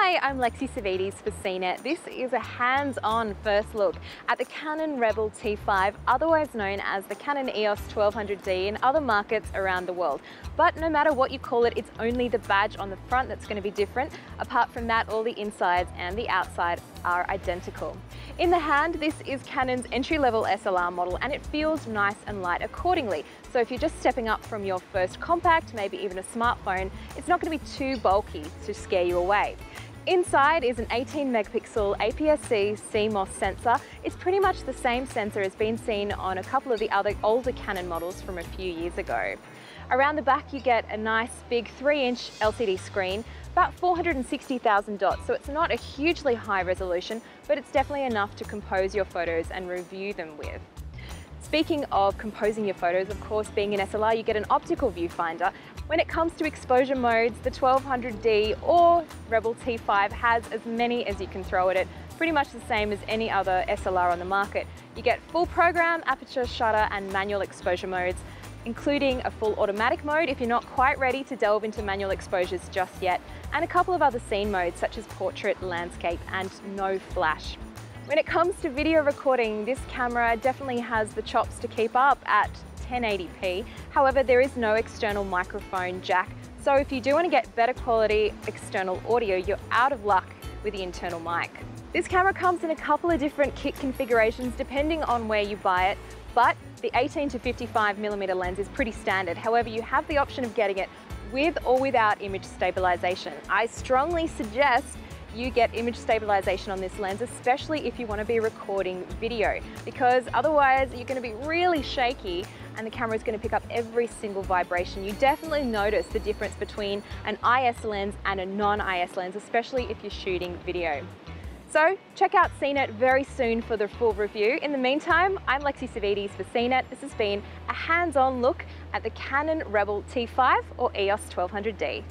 Hi, I'm Lexi Savides for CNET. This is a hands-on first look at the Canon Rebel T5, otherwise known as the Canon EOS 1200D in other markets around the world. But no matter what you call it, it's only the badge on the front that's going to be different. Apart from that, all the insides and the outside are identical. In the hand, this is Canon's entry-level SLR model, and it feels nice and light accordingly. So if you're just stepping up from your first compact, maybe even a smartphone, it's not going to be too bulky to scare you away. Inside is an 18 megapixel APS-C CMOS sensor. It's pretty much the same sensor as been seen on a couple of the other older Canon models from a few years ago. Around the back you get a nice big 3-inch LCD screen, about 460,000 dots, so it's not a hugely high resolution, but it's definitely enough to compose your photos and review them with. Speaking of composing your photos, of course, being an SLR, you get an optical viewfinder. When it comes to exposure modes, the 1200D or Rebel T5 has as many as you can throw at it, pretty much the same as any other SLR on the market. You get full program, aperture, shutter, and manual exposure modes, including a full automatic mode if you're not quite ready to delve into manual exposures just yet, and a couple of other scene modes such as portrait, landscape, and no flash. When it comes to video recording, this camera definitely has the chops to keep up at 1080p. However, there is no external microphone jack, so if you do want to get better quality external audio, you're out of luck with the internal mic. This camera comes in a couple of different kit configurations depending on where you buy it, but the 18 to 55mm lens is pretty standard. However, you have the option of getting it with or without image stabilization. I strongly suggest you get image stabilization on this lens, especially if you want to be recording video, because otherwise you're going to be really shaky and the camera is going to pick up every single vibration. You definitely notice the difference between an IS lens and a non-IS lens, especially if you're shooting video. So check out CNET very soon for the full review. In the meantime, I'm Lexi Savides for CNET. This has been a hands-on look at the Canon Rebel T5 or EOS 1200D.